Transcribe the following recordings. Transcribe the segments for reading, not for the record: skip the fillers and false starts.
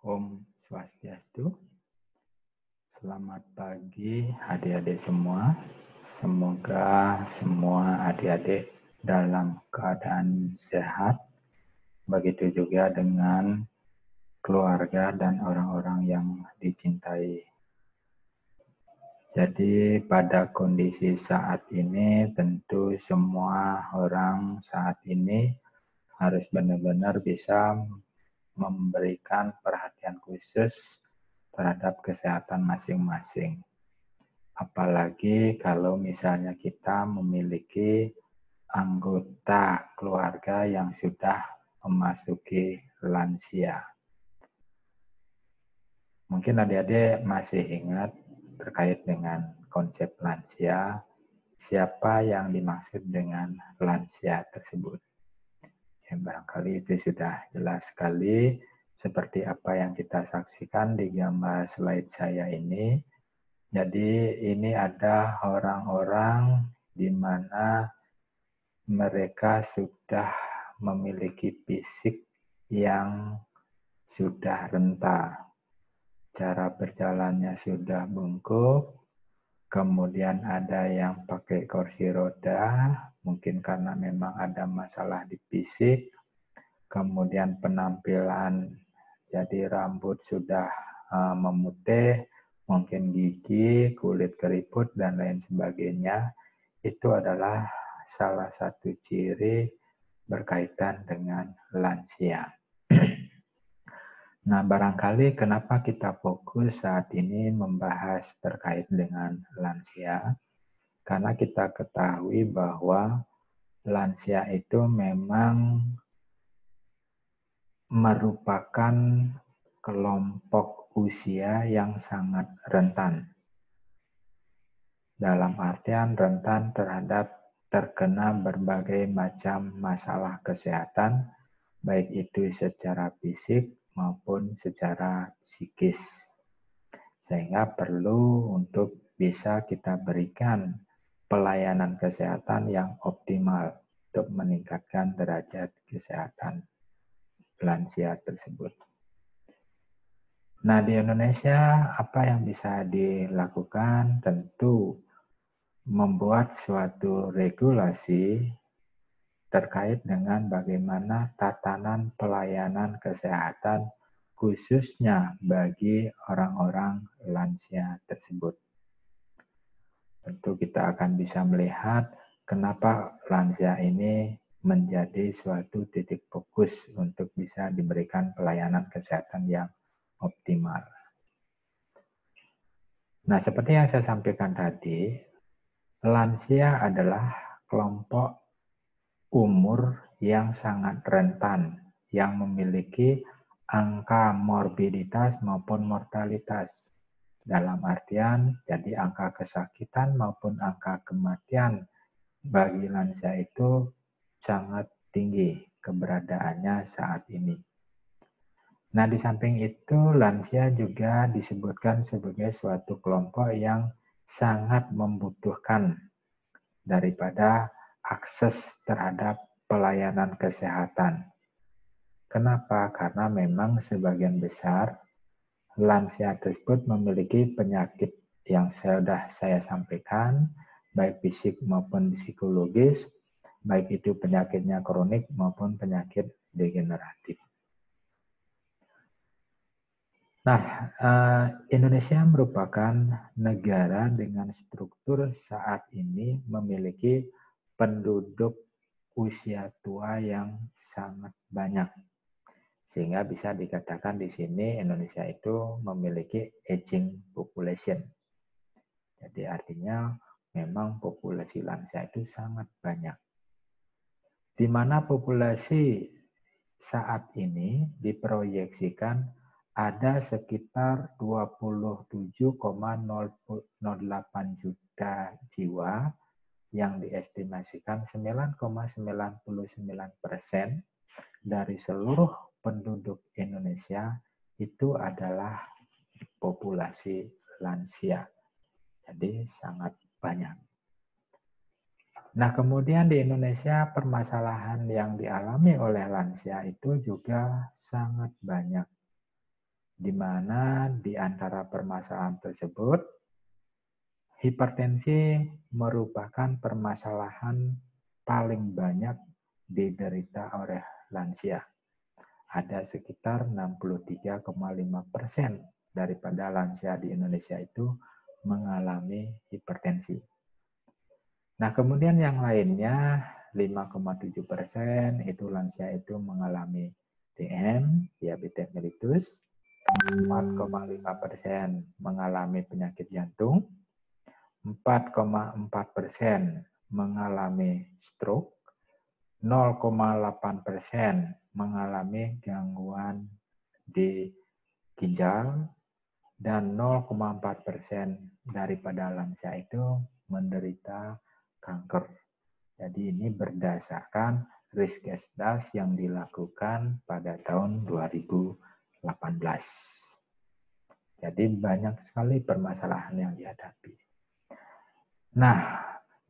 Om Swastiastu. Selamat pagi adik-adik semua. Semoga semua adik-adik dalam keadaan sehat. Begitu juga dengan keluarga dan orang-orang yang dicintai. Jadi pada kondisi saat ini tentu semua orang saat ini harus benar-benar bisa memberikan perhatian khusus terhadap kesehatan masing-masing. Apalagi kalau misalnya kita memiliki anggota keluarga yang sudah memasuki lansia. Mungkin adik-adik masih ingat terkait dengan konsep lansia, siapa yang dimaksud dengan lansia tersebut. Ya, barangkali itu sudah jelas sekali seperti apa yang kita saksikan di gambar slide saya ini. Jadi ini ada orang-orang di mana mereka sudah memiliki fisik yang sudah renta. Cara berjalannya sudah bungkuk, kemudian ada yang pakai kursi roda, mungkin karena memang ada masalah di fisik, kemudian penampilan jadi rambut sudah memutih, mungkin gigi, kulit keriput, dan lain sebagainya. Itu adalah salah satu ciri berkaitan dengan lansia. Nah, barangkali kenapa kita fokus saat ini membahas terkait dengan lansia? Karena kita ketahui bahwa lansia itu memang merupakan kelompok usia yang sangat rentan. Dalam artian rentan terhadap terkena berbagai macam masalah kesehatan, baik itu secara fisik maupun secara psikis. Sehingga perlu untuk bisa kita berikan pelayanan kesehatan yang optimal untuk meningkatkan derajat kesehatan lansia tersebut. Nah, di Indonesia apa yang bisa dilakukan? Tentu membuat suatu regulasi terkait dengan bagaimana tatanan pelayanan kesehatan khususnya bagi orang-orang lansia tersebut. Tentu kita akan bisa melihat kenapa lansia ini menjadi suatu titik fokus untuk bisa diberikan pelayanan kesehatan yang optimal. Nah, seperti yang saya sampaikan tadi, lansia adalah kelompok umur yang sangat rentan, yang memiliki angka morbiditas maupun mortalitas. Dalam artian, jadi angka kesakitan maupun angka kematian bagi lansia itu sangat tinggi keberadaannya saat ini. Nah, di samping itu, lansia juga disebutkan sebagai suatu kelompok yang sangat membutuhkan daripada akses terhadap pelayanan kesehatan. Kenapa? Karena memang sebagian besar lansia tersebut memiliki penyakit yang sudah saya sampaikan, baik fisik maupun psikologis, baik itu penyakitnya kronik maupun penyakit degeneratif. Nah, Indonesia merupakan negara dengan struktur saat ini memiliki penduduk usia tua yang sangat banyak. Sehingga bisa dikatakan di sini Indonesia itu memiliki aging population. Jadi artinya memang populasi lansia itu sangat banyak. Di mana populasi saat ini diproyeksikan ada sekitar 27,08 juta jiwa yang diestimasikan 9,99% dari seluruh penduduk Indonesia itu adalah populasi lansia. Jadi sangat banyak. Nah, kemudian di Indonesia permasalahan yang dialami oleh lansia itu juga sangat banyak. di mana di antara permasalahan tersebut, hipertensi merupakan permasalahan paling banyak diderita oleh lansia. Ada sekitar 63,5% daripada lansia di Indonesia itu mengalami hipertensi. Nah, kemudian yang lainnya 5,7% itu lansia itu mengalami DM, diabetes mellitus, 4,5% mengalami penyakit jantung, 4,4% mengalami stroke, 0,8% mengalami gangguan di ginjal, dan 0,4% daripada lansia itu menderita kanker. Jadi ini berdasarkan riskesdas yang dilakukan pada tahun 2018. Jadi banyak sekali permasalahan yang dihadapi. Nah,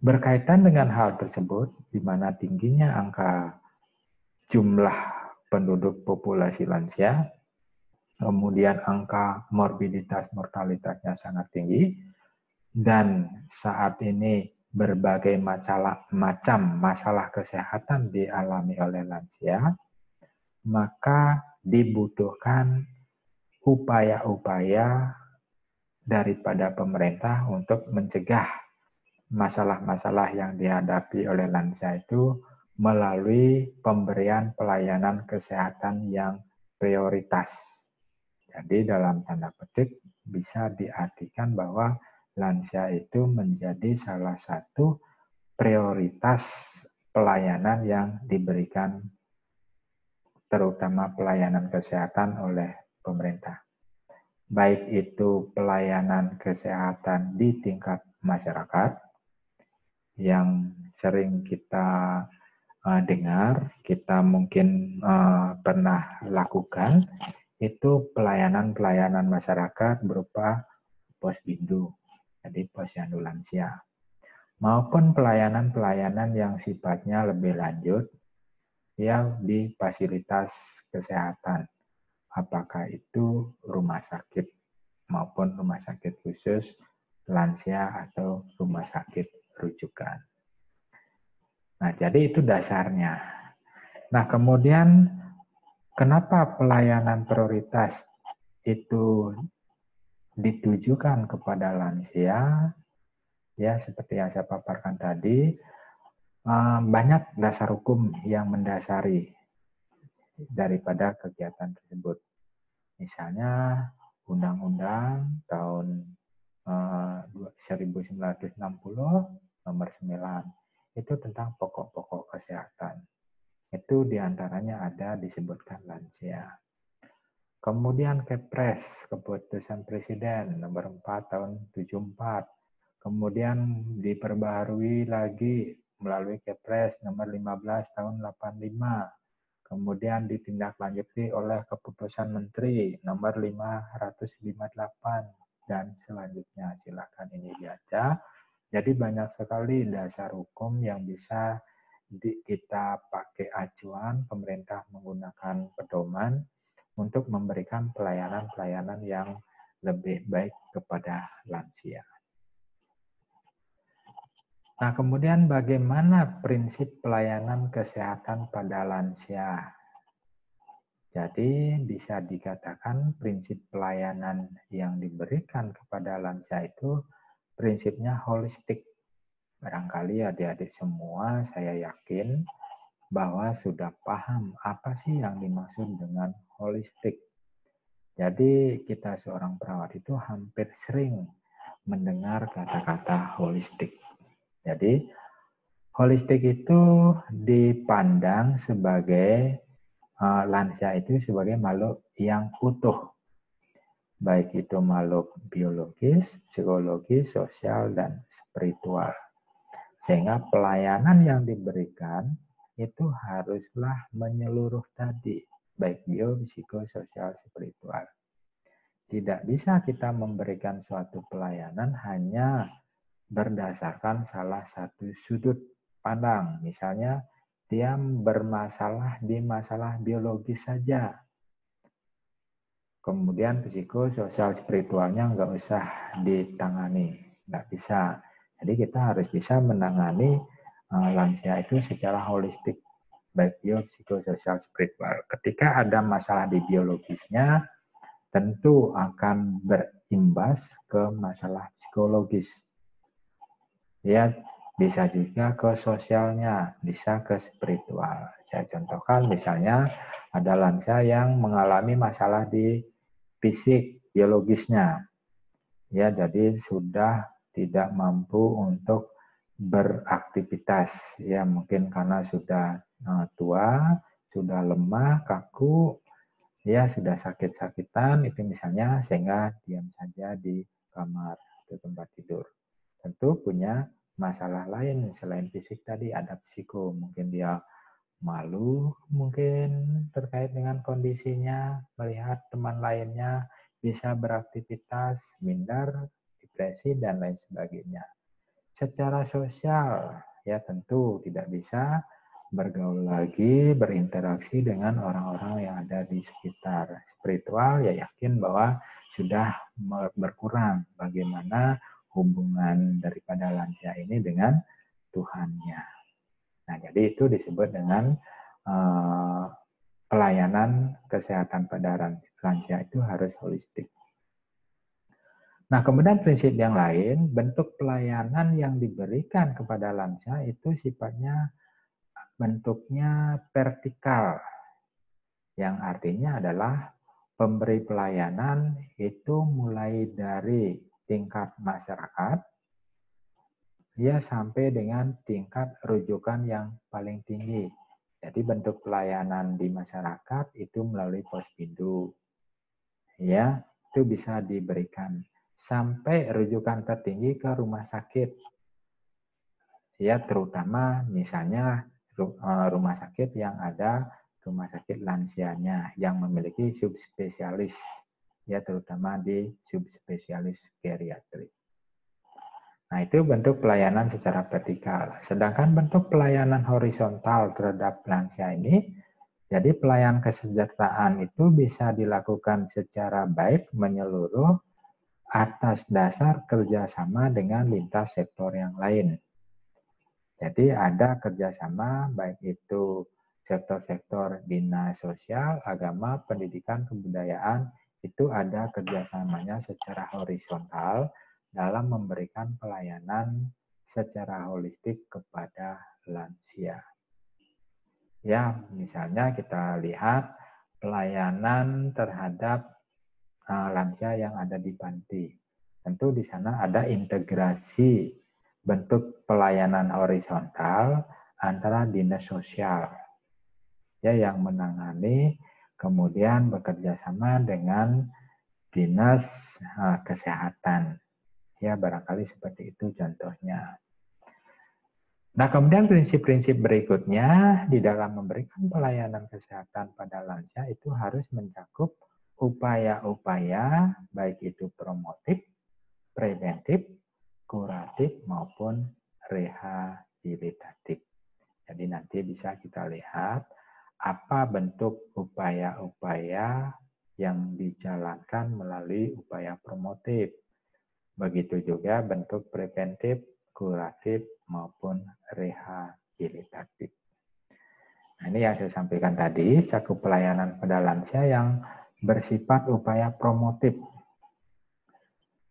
berkaitan dengan hal tersebut, di mana tingginya angka jumlah penduduk populasi lansia, kemudian angka morbiditas mortalitasnya sangat tinggi, dan saat ini berbagai macam masalah kesehatan dialami oleh lansia, maka dibutuhkan upaya-upaya daripada pemerintah untuk mencegah masalah-masalah yang dihadapi oleh lansia itu melalui pemberian pelayanan kesehatan yang prioritas. Jadi dalam tanda petik bisa diartikan bahwa lansia itu menjadi salah satu prioritas pelayanan yang diberikan, terutama pelayanan kesehatan oleh pemerintah. Baik itu pelayanan kesehatan di tingkat masyarakat, yang sering kita dengar, kita mungkin pernah lakukan, itu pelayanan-pelayanan masyarakat berupa posbindu, jadi posyandu lansia, maupun pelayanan-pelayanan yang sifatnya lebih lanjut yang di fasilitas kesehatan, apakah itu rumah sakit maupun rumah sakit khusus lansia atau rumah sakit rujukan. Nah, jadi itu dasarnya. Nah, kemudian kenapa pelayanan prioritas itu ditujukan kepada lansia? Ya, seperti yang saya paparkan tadi, banyak dasar hukum yang mendasari daripada kegiatan tersebut. Misalnya Undang-Undang tahun 1960 nomor 9 itu tentang pokok-pokok kesehatan. Itu diantaranya ada disebutkan lansia. Kemudian Kepres, keputusan Presiden nomor 4 tahun 74. Kemudian diperbaharui lagi melalui Kepres nomor 15 tahun 85. Kemudian ditindaklanjuti oleh keputusan Menteri nomor 558 dan selanjutnya. Silakan ini dibaca. Jadi banyak sekali dasar hukum yang bisa kita pakai acuan, pemerintah menggunakan pedoman untuk memberikan pelayanan-pelayanan yang lebih baik kepada lansia. Nah, kemudian bagaimana prinsip pelayanan kesehatan pada lansia? Jadi bisa dikatakan prinsip pelayanan yang diberikan kepada lansia itu prinsipnya holistik. Barangkali adik-adik semua saya yakin bahwa sudah paham apa sih yang dimaksud dengan holistik. Jadi kita seorang perawat itu hampir sering mendengar kata-kata holistik. Jadi holistik itu dipandang sebagai lansia itu sebagai makhluk yang utuh. Baik itu makhluk biologis, psikologis, sosial, dan spiritual. Sehingga pelayanan yang diberikan itu haruslah menyeluruh tadi, baik bio, psikososial, spiritual. Tidak bisa kita memberikan suatu pelayanan hanya berdasarkan salah satu sudut pandang. Misalnya, dia bermasalah di masalah biologis saja. Kemudian psikososial spiritualnya nggak usah ditangani, nggak bisa. Jadi kita harus bisa menangani lansia itu secara holistik, baik bio, psikososial, spiritual. Ketika ada masalah di biologisnya, tentu akan berimbas ke masalah psikologis. Ya, bisa juga ke sosialnya, bisa ke spiritual. Saya contohkan misalnya ada lansia yang mengalami masalah di fisik biologisnya. Ya, jadi sudah tidak mampu untuk beraktivitas. Ya, mungkin karena sudah tua, sudah lemah, kaku, ya sudah sakit-sakitan itu misalnya, sehingga diam saja di kamar atau tempat tidur. Tentu punya masalah lain selain fisik tadi, ada psiko, mungkin dia malu mungkin terkait dengan kondisinya, melihat teman lainnya bisa beraktivitas, minder, depresi, dan lain sebagainya. Secara sosial, ya tentu tidak bisa bergaul lagi, berinteraksi dengan orang-orang yang ada di sekitar. Spiritual, ya yakin bahwa sudah berkurang bagaimana hubungan daripada lansia ini dengan Tuhannya. Nah, jadi itu disebut dengan pelayanan kesehatan pada lansia itu harus holistik. Nah, kemudian prinsip yang lain, bentuk pelayanan yang diberikan kepada lansia itu sifatnya bentuknya vertikal, yang artinya adalah pemberi pelayanan itu mulai dari tingkat masyarakat, ya sampai dengan tingkat rujukan yang paling tinggi. Jadi bentuk pelayanan di masyarakat itu melalui Pospindu, ya itu bisa diberikan sampai rujukan tertinggi ke rumah sakit, ya terutama misalnya rumah sakit yang ada rumah sakit lansianya yang memiliki subspesialis, ya terutama di subspesialis geriatri. Nah, itu bentuk pelayanan secara vertikal. Sedangkan bentuk pelayanan horizontal terhadap lansia ini, jadi pelayanan kesejahteraan itu bisa dilakukan secara baik menyeluruh atas dasar kerjasama dengan lintas sektor yang lain. Jadi ada kerjasama baik itu sektor-sektor dinas sosial, agama, pendidikan, kebudayaan, itu ada kerjasamanya secara horizontal dalam memberikan pelayanan secara holistik kepada lansia. Ya, misalnya kita lihat pelayanan terhadap lansia yang ada di panti. Tentu di sana ada integrasi bentuk pelayanan horizontal antara dinas sosial, ya yang menangani, kemudian bekerja sama dengan dinas kesehatan. Ya, barangkali seperti itu contohnya. Nah, kemudian prinsip-prinsip berikutnya di dalam memberikan pelayanan kesehatan pada lansia itu harus mencakup upaya-upaya baik itu promotif, preventif, kuratif maupun rehabilitatif. Jadi nanti bisa kita lihat apa bentuk upaya-upaya yang dijalankan melalui upaya promotif. Begitu juga bentuk preventif, kuratif, maupun rehabilitatif. Nah, ini yang saya sampaikan tadi, cakup pelayanan pada lansia yang bersifat upaya promotif.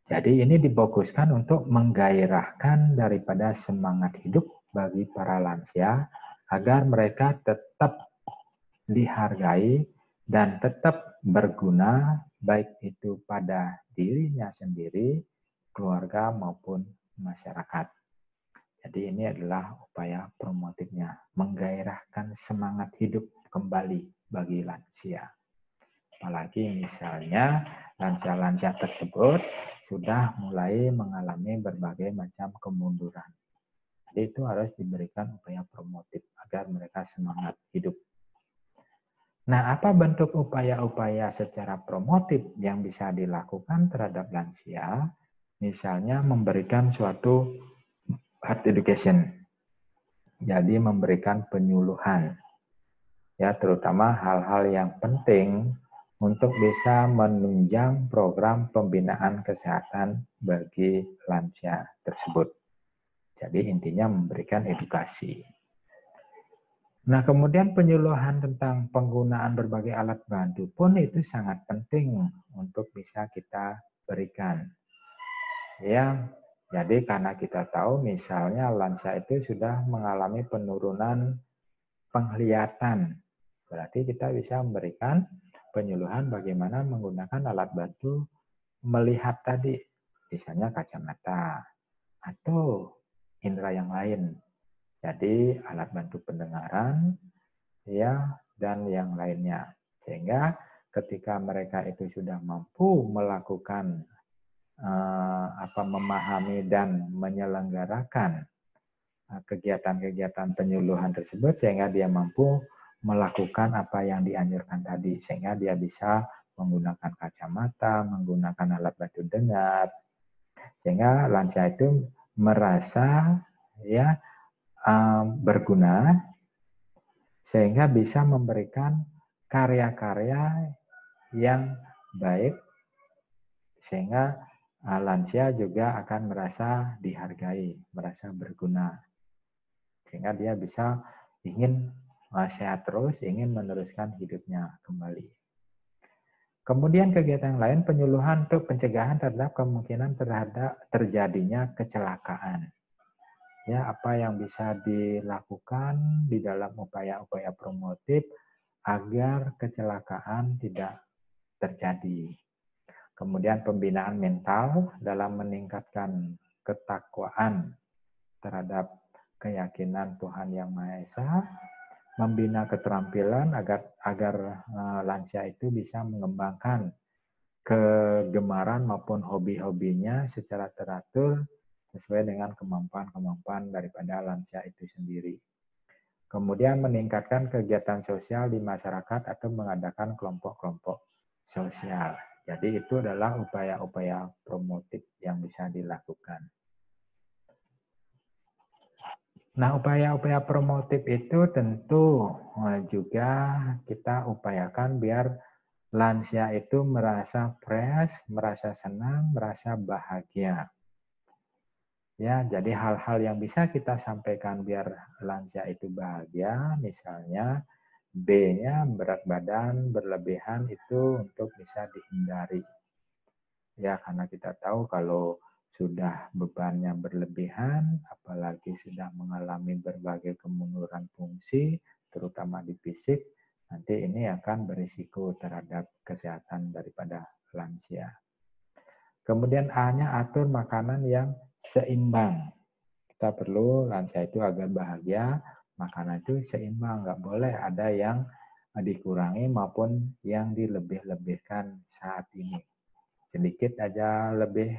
Jadi ini difokuskan untuk menggairahkan daripada semangat hidup bagi para lansia agar mereka tetap dihargai dan tetap berguna baik itu pada dirinya sendiri, keluarga maupun masyarakat. Jadi ini adalah upaya promotifnya, menggairahkan semangat hidup kembali bagi lansia. Apalagi misalnya lansia-lansia tersebut sudah mulai mengalami berbagai macam kemunduran. Jadi itu harus diberikan upaya promotif agar mereka semangat hidup. Nah, apa bentuk upaya-upaya secara promotif yang bisa dilakukan terhadap lansia? Misalnya memberikan suatu health education. Jadi memberikan penyuluhan. Ya, terutama hal-hal yang penting untuk bisa menunjang program pembinaan kesehatan bagi lansia tersebut. Jadi intinya memberikan edukasi. Nah, kemudian penyuluhan tentang penggunaan berbagai alat bantu pun itu sangat penting untuk bisa kita berikan. Ya, jadi karena kita tahu misalnya lansia itu sudah mengalami penurunan penglihatan. Berarti kita bisa memberikan penyuluhan bagaimana menggunakan alat bantu melihat tadi, misalnya kacamata atau indera yang lain. Jadi alat bantu pendengaran, ya, dan yang lainnya. Sehingga ketika mereka itu sudah mampu melakukan memahami dan menyelenggarakan kegiatan-kegiatan penyuluhan tersebut, sehingga dia mampu melakukan apa yang dianjurkan tadi, sehingga dia bisa menggunakan kacamata, menggunakan alat bantu dengar, sehingga lansia itu merasa ya berguna, sehingga bisa memberikan karya-karya yang baik, sehingga lansia juga akan merasa dihargai, merasa berguna, sehingga dia bisa ingin sehat terus, ingin meneruskan hidupnya kembali. Kemudian kegiatan yang lain, penyuluhan untuk pencegahan terhadap kemungkinan terhadap terjadinya kecelakaan. Ya, apa yang bisa dilakukan di dalam upaya-upaya promotif agar kecelakaan tidak terjadi. Kemudian pembinaan mental dalam meningkatkan ketakwaan terhadap keyakinan Tuhan Yang Maha Esa, membina keterampilan agar lansia itu bisa mengembangkan kegemaran maupun hobi-hobinya secara teratur sesuai dengan kemampuan-kemampuan daripada lansia itu sendiri. Kemudian meningkatkan kegiatan sosial di masyarakat atau mengadakan kelompok-kelompok sosial. Jadi itu adalah upaya-upaya promotif yang bisa dilakukan. Nah, upaya-upaya promotif itu tentu juga kita upayakan biar lansia itu merasa fresh, merasa senang, merasa bahagia. Ya, jadi hal-hal yang bisa kita sampaikan biar lansia itu bahagia, misalnya B-nya berat badan berlebihan itu untuk bisa dihindari. Ya, karena kita tahu kalau sudah bebannya berlebihan, apalagi sudah mengalami berbagai kemunduran fungsi, terutama di fisik, nanti ini akan berisiko terhadap kesehatan daripada lansia. Kemudian A-nya atur makanan yang seimbang. Kita perlu lansia itu agar bahagia, makanan itu seimbang, nggak boleh ada yang dikurangi maupun yang dilebih-lebihkan saat ini. Sedikit aja lebih,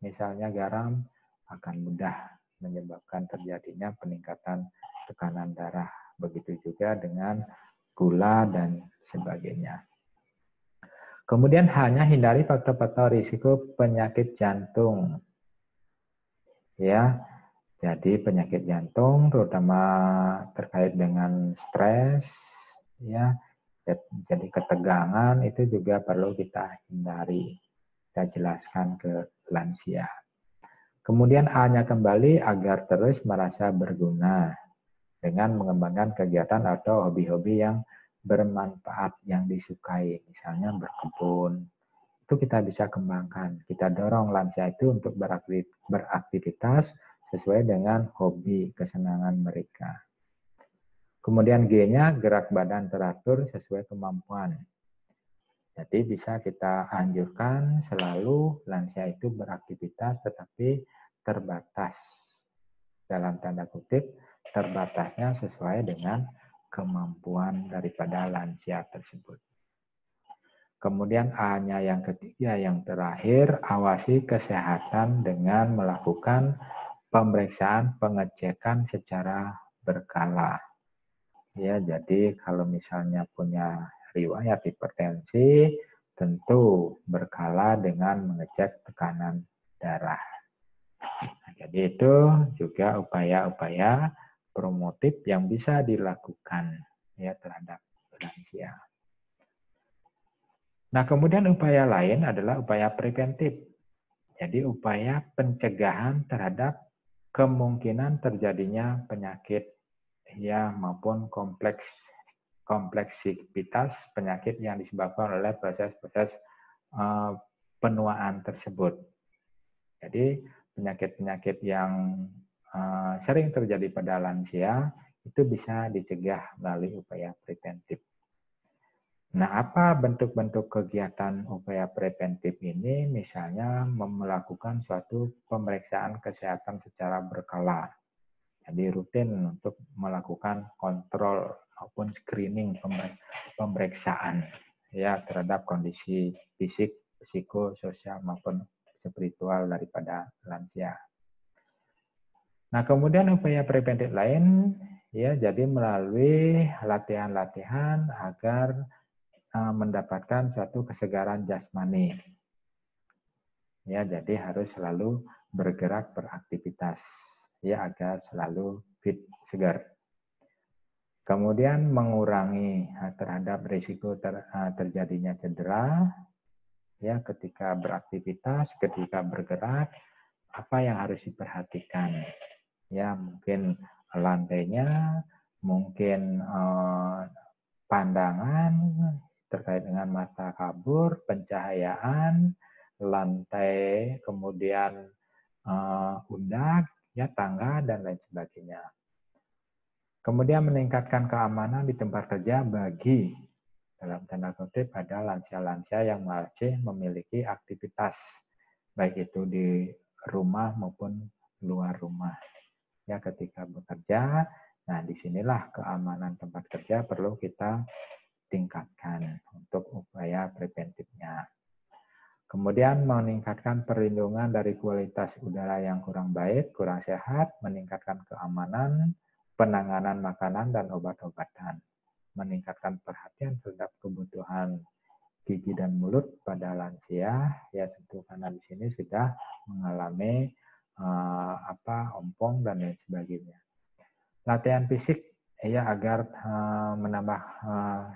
misalnya garam, akan mudah menyebabkan terjadinya peningkatan tekanan darah. Begitu juga dengan gula dan sebagainya. Kemudian hanya hindari faktor-faktor risiko penyakit jantung. Ya, jadi penyakit jantung terutama terkait dengan stres, ya, jadi ketegangan itu juga perlu kita hindari. Kita jelaskan ke lansia. Kemudian A-nya kembali agar terus merasa berguna dengan mengembangkan kegiatan atau hobi-hobi yang bermanfaat, yang disukai, misalnya berkebun. Itu kita bisa kembangkan. Kita dorong lansia itu untuk beraktivitas sesuai dengan hobi, kesenangan mereka. Kemudian G-nya gerak badan teratur sesuai kemampuan. Jadi bisa kita anjurkan selalu lansia itu beraktivitas tetapi terbatas. Dalam tanda kutip, terbatasnya sesuai dengan kemampuan daripada lansia tersebut. Kemudian A-nya yang ketiga, yang terakhir, awasi kesehatan dengan melakukan pemeriksaan pengecekan secara berkala. Ya, jadi kalau misalnya punya riwayat hipertensi, tentu berkala dengan mengecek tekanan darah. Nah, jadi itu juga upaya-upaya promotif yang bisa dilakukan ya terhadap lansia. Nah, kemudian upaya lain adalah upaya preventif. Jadi upaya pencegahan terhadap kemungkinan terjadinya penyakit ya maupun kompleksitas penyakit yang disebabkan oleh proses-proses penuaan tersebut. Jadi penyakit-penyakit yang sering terjadi pada lansia itu bisa dicegah melalui upaya preventif. Nah, apa bentuk-bentuk kegiatan upaya preventif ini? Misalnya melakukan suatu pemeriksaan kesehatan secara berkala. Jadi rutin untuk melakukan kontrol maupun screening pemeriksaan ya terhadap kondisi fisik, psikososial maupun spiritual daripada lansia. Nah, kemudian upaya preventif lain ya jadi melalui latihan-latihan agar mendapatkan suatu kesegaran jasmani. Ya, jadi harus selalu bergerak beraktivitas ya agar selalu fit, segar. Kemudian mengurangi terhadap risiko terjadinya cedera ya ketika beraktivitas, ketika bergerak, apa yang harus diperhatikan? Ya, mungkin lantainya, mungkin pandangan terkait dengan mata kabur, pencahayaan, lantai, kemudian undak, ya tangga dan lain sebagainya. Kemudian meningkatkan keamanan di tempat kerja bagi dalam tanda kutip ada lansia-lansia yang masih memiliki aktivitas baik itu di rumah maupun luar rumah. Ya ketika bekerja, nah disinilah keamanan tempat kerja perlu kita tingkatkan untuk upaya preventifnya. Kemudian meningkatkan perlindungan dari kualitas udara yang kurang baik, kurang sehat, meningkatkan keamanan, penanganan makanan dan obat-obatan, meningkatkan perhatian terhadap kebutuhan gigi dan mulut pada lansia, ya tentu karena di sini sudah mengalami ompong dan lain sebagainya. Latihan fisik ya agar menambah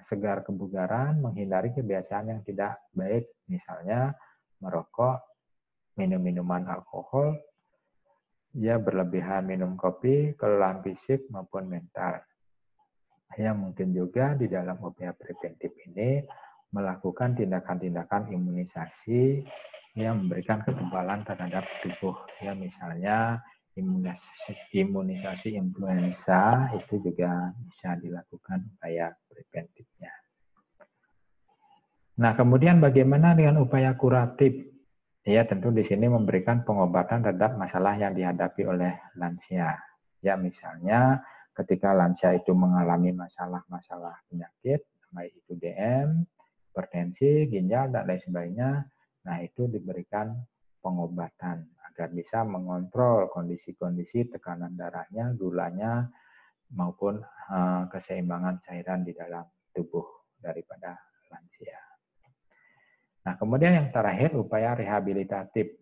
segar kebugaran, menghindari kebiasaan yang tidak baik, misalnya merokok, minum minuman alkohol, ya berlebihan minum kopi, kelelahan fisik maupun mental. Ya mungkin juga di dalam upaya preventif ini melakukan tindakan-tindakan imunisasi yang memberikan kekebalan terhadap tubuh. Ya misalnya imunisasi influenza itu juga bisa dilakukan upaya preventifnya. Nah, kemudian bagaimana dengan upaya kuratif? Ya, tentu di sini memberikan pengobatan terhadap masalah yang dihadapi oleh lansia. Ya, misalnya ketika lansia itu mengalami masalah-masalah penyakit, baik itu DM, hipertensi, ginjal, dan lain sebagainya, nah itu diberikan pengobatan agar bisa mengontrol kondisi-kondisi tekanan darahnya, gulanya, maupun keseimbangan cairan di dalam tubuh daripada lansia. Nah, kemudian yang terakhir upaya rehabilitatif.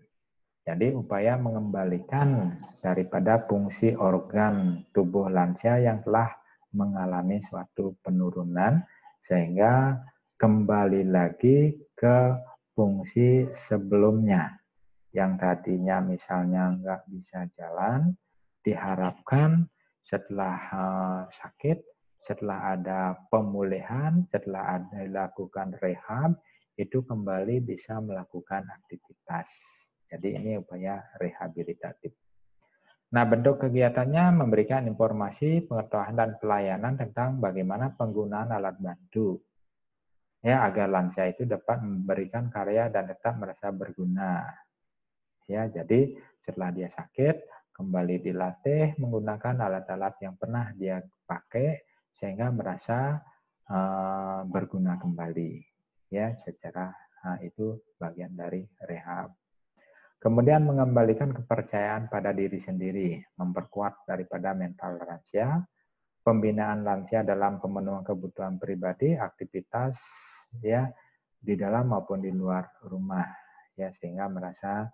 Jadi upaya mengembalikan daripada fungsi organ tubuh lansia yang telah mengalami suatu penurunan sehingga kembali lagi ke fungsi sebelumnya. Yang tadinya misalnya nggak bisa jalan, diharapkan setelah sakit, setelah ada pemulihan, setelah ada dilakukan rehab, itu kembali bisa melakukan aktivitas. Jadi ini upaya rehabilitatif. Nah, bentuk kegiatannya memberikan informasi, pengetahuan, dan pelayanan tentang bagaimana penggunaan alat bantu. Ya, agar lansia itu dapat memberikan karya dan tetap merasa berguna. Ya, jadi setelah dia sakit, kembali dilatih menggunakan alat-alat yang pernah dia pakai sehingga merasa berguna kembali. Ya, secara itu bagian dari rehab. Kemudian mengembalikan kepercayaan pada diri sendiri, memperkuat daripada mental lansia, pembinaan lansia dalam pemenuhan kebutuhan pribadi, aktivitas ya di dalam maupun di luar rumah ya sehingga merasa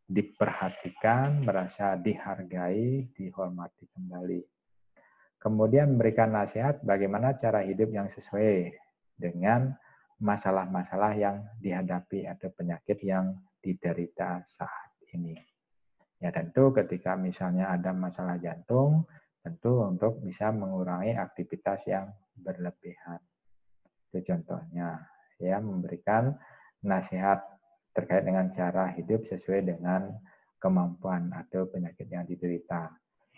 diperhatikan, merasa dihargai, dihormati kembali. Kemudian memberikan nasihat bagaimana cara hidup yang sesuai dengan masalah-masalah yang dihadapi atau penyakit yang diderita saat ini. Ya tentu ketika misalnya ada masalah jantung, tentu untuk bisa mengurangi aktivitas yang berlebihan. Itu contohnya, ya memberikan nasihat terkait dengan cara hidup sesuai dengan kemampuan atau penyakit yang diderita.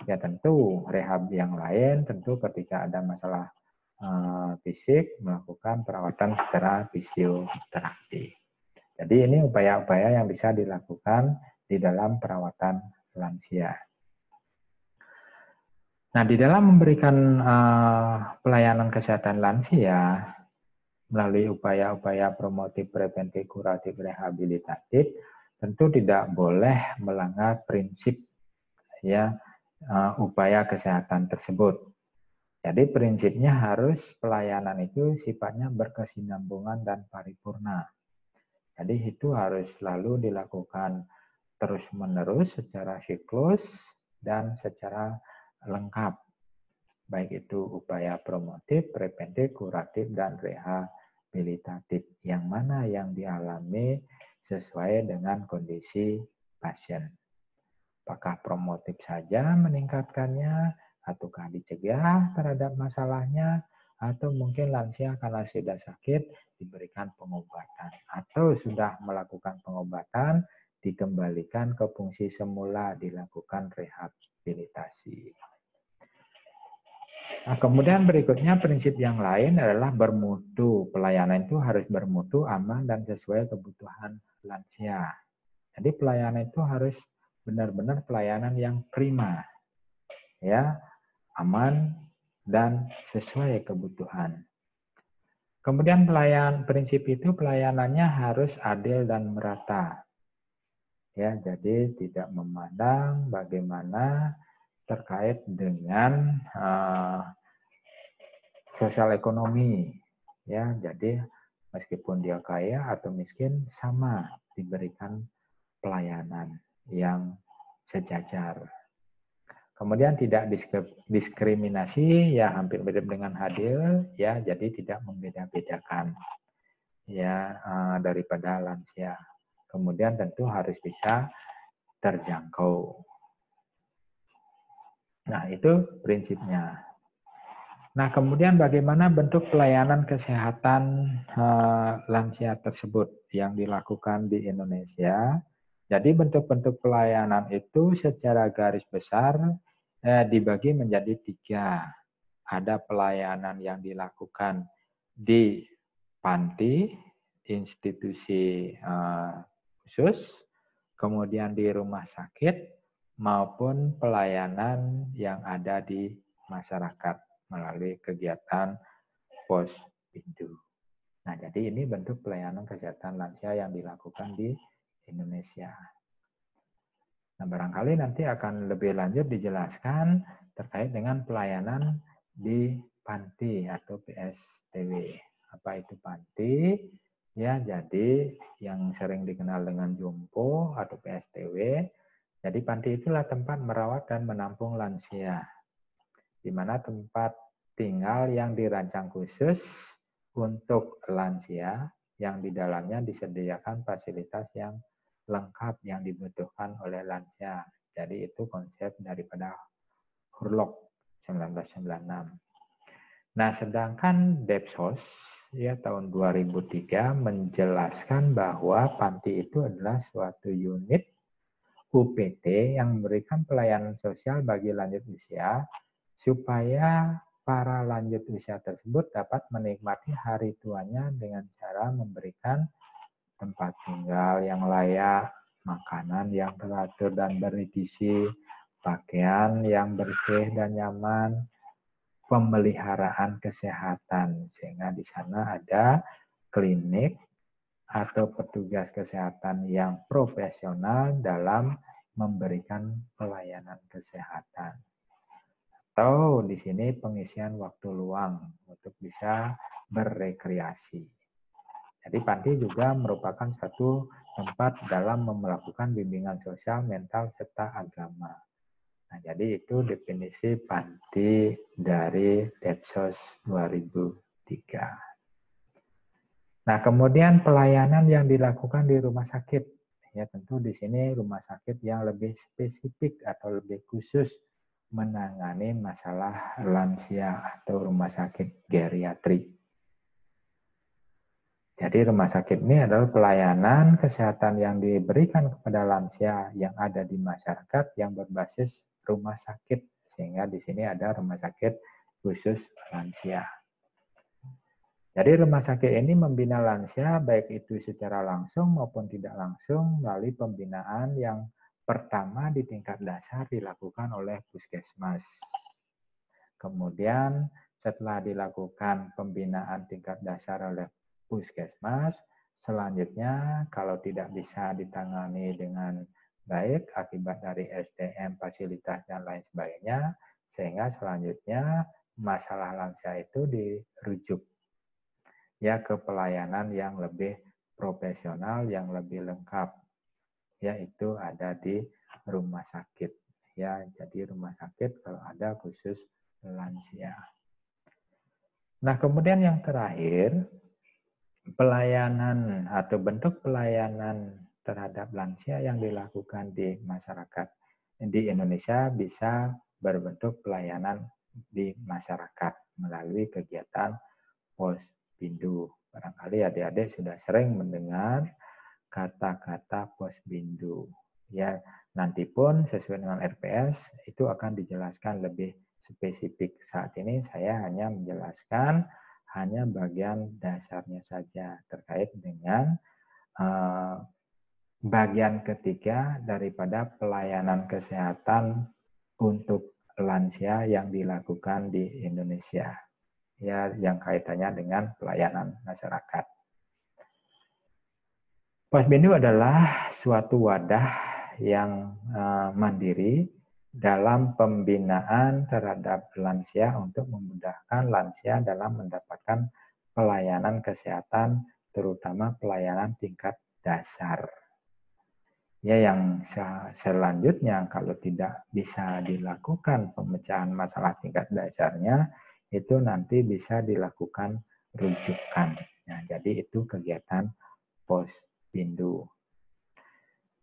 Ya tentu rehab yang lain, tentu ketika ada masalah fisik, melakukan perawatan secara fisioterapi. Jadi ini upaya-upaya yang bisa dilakukan di dalam perawatan lansia. Nah, di dalam memberikan pelayanan kesehatan lansia melalui upaya-upaya promotif, preventif, kuratif, rehabilitatif, tentu tidak boleh melanggar prinsip ya upaya kesehatan tersebut. Jadi prinsipnya harus pelayanan itu sifatnya berkesinambungan dan paripurna. Jadi itu harus selalu dilakukan terus-menerus secara siklus dan secara lengkap. Baik itu upaya promotif, preventif, kuratif, dan rehabilitatif. Yang mana yang dialami sesuai dengan kondisi pasien. Apakah promotif saja meningkatkannya, ataukah dicegah terhadap masalahnya, atau mungkin lansia karena sudah sakit diberikan pengobatan, atau sudah melakukan pengobatan dikembalikan ke fungsi semula, dilakukan rehabilitasi. Nah, kemudian berikutnya prinsip yang lain adalah bermutu. Pelayanan itu harus bermutu, aman, dan sesuai kebutuhan lansia. Jadi pelayanan itu harus benar-benar pelayanan yang prima, ya, aman dan sesuai kebutuhan. Kemudian prinsip itu pelayanannya harus adil dan merata, ya, jadi tidak memandang bagaimana terkait dengan sosial ekonomi, ya, jadi meskipun dia kaya atau miskin sama diberikan pelayanan yang sejajar. Kemudian tidak diskriminasi, ya hampir mirip dengan adil, ya jadi tidak membeda-bedakan, ya daripada lansia. Kemudian tentu harus bisa terjangkau. Nah itu prinsipnya. Nah kemudian bagaimana bentuk pelayanan kesehatan lansia tersebut yang dilakukan di Indonesia? Jadi bentuk-bentuk pelayanan itu secara garis besar dibagi menjadi 3. Ada pelayanan yang dilakukan di panti, institusi khusus, kemudian di rumah sakit, maupun pelayanan yang ada di masyarakat melalui kegiatan Pospindu. Nah, jadi ini bentuk pelayanan kesehatan lansia yang dilakukan di Indonesia. Nah, barangkali nanti akan lebih lanjut dijelaskan terkait dengan pelayanan di panti atau PSTW. Apa itu panti? Ya, jadi yang sering dikenal dengan jompo atau PSTW. Jadi panti itulah tempat merawat dan menampung lansia, di mana tempat tinggal yang dirancang khusus untuk lansia yang di dalamnya disediakan fasilitas yang lengkap yang dibutuhkan oleh lansia. Jadi itu konsep daripada Hurlok 1996. Nah, sedangkan Depsos ya tahun 2003 menjelaskan bahwa panti itu adalah suatu unit UPT yang memberikan pelayanan sosial bagi lanjut usia supaya para lanjut usia tersebut dapat menikmati hari tuanya dengan cara memberikan tempat tinggal yang layak, makanan yang teratur dan bergizi, pakaian yang bersih dan nyaman, pemeliharaan kesehatan, sehingga di sana ada klinik atau petugas kesehatan yang profesional dalam memberikan pelayanan kesehatan. Atau di sini pengisian waktu luang untuk bisa berrekreasi. Jadi panti juga merupakan satu tempat dalam melakukan bimbingan sosial, mental, serta agama. Nah, jadi itu definisi panti dari Depsos 2003. Nah, kemudian pelayanan yang dilakukan di rumah sakit. Ya, tentu di sini rumah sakit yang lebih spesifik atau lebih khusus menangani masalah lansia atau rumah sakit geriatri. Jadi rumah sakit ini adalah pelayanan kesehatan yang diberikan kepada lansia yang ada di masyarakat yang berbasis rumah sakit. Sehingga di sini ada rumah sakit khusus lansia. Jadi rumah sakit ini membina lansia baik itu secara langsung maupun tidak langsung melalui pembinaan yang pertama di tingkat dasar dilakukan oleh puskesmas. Kemudian setelah dilakukan pembinaan tingkat dasar oleh puskesmas, selanjutnya kalau tidak bisa ditangani dengan baik akibat dari SDM, fasilitas, dan lain sebagainya, sehingga selanjutnya masalah lansia itu dirujuk ya ke pelayanan yang lebih profesional, yang lebih lengkap, yaitu ada di rumah sakit. Ya, jadi rumah sakit kalau ada khusus lansia. Nah, kemudian yang terakhir, pelayanan atau bentuk pelayanan terhadap lansia yang dilakukan di masyarakat di Indonesia bisa berbentuk pelayanan di masyarakat melalui kegiatan Posbindu. Barangkali adik-adik sudah sering mendengar kata-kata Posbindu. Ya, nanti pun sesuai dengan RPS itu akan dijelaskan lebih spesifik. Saat ini saya hanya menjelaskan hanya bagian dasarnya saja terkait dengan bagian ketiga daripada pelayanan kesehatan untuk lansia yang dilakukan di Indonesia. Ya, yang kaitannya dengan pelayanan masyarakat. Posbindu adalah suatu wadah yang mandiri dalam pembinaan terhadap lansia untuk memudahkan lansia dalam mendapatkan pelayanan kesehatan, terutama pelayanan tingkat dasar. Ya, yang selanjutnya kalau tidak bisa dilakukan pemecahan masalah tingkat dasarnya, itu nanti bisa dilakukan rujukan. Nah, jadi itu kegiatan Posbindu.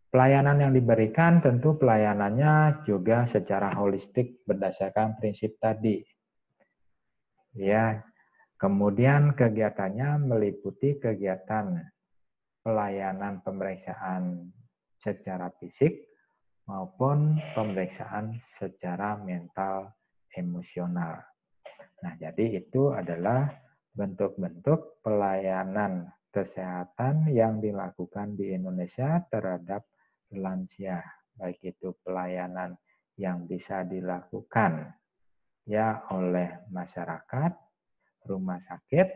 Pelayanan yang diberikan tentu pelayanannya juga secara holistik berdasarkan prinsip tadi. Ya, kemudian kegiatannya meliputi kegiatan pelayanan pemeriksaan secara fisik maupun pemeriksaan secara mental emosional. Nah, jadi itu adalah bentuk-bentuk pelayanan kesehatan yang dilakukan di Indonesia terhadap lansia, baik itu pelayanan yang bisa dilakukan ya oleh masyarakat, rumah sakit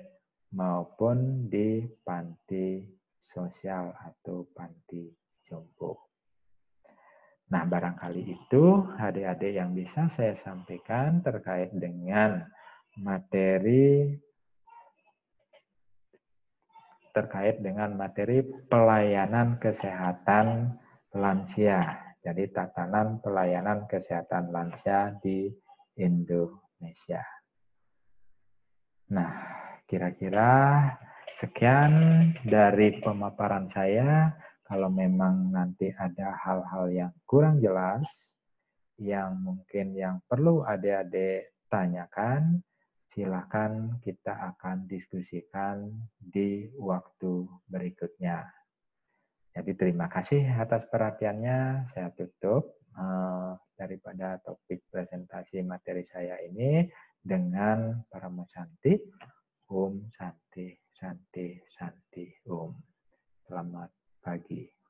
maupun di panti sosial atau panti jompo. Nah, barangkali itu adik-adik yang bisa saya sampaikan terkait dengan materi pelayanan kesehatan lansia. Jadi tatanan pelayanan kesehatan lansia di Indonesia. Nah, kira-kira sekian dari pemaparan saya. Kalau memang nanti ada hal-hal yang kurang jelas, yang mungkin yang perlu adik-adik tanyakan, silakan kita akan diskusikan di waktu berikutnya. Jadi terima kasih atas perhatiannya. Saya tutup daripada topik presentasi materi saya ini dengan Paramo Santi. Om Santi, Santi, Santi, Om. Selamat pagi.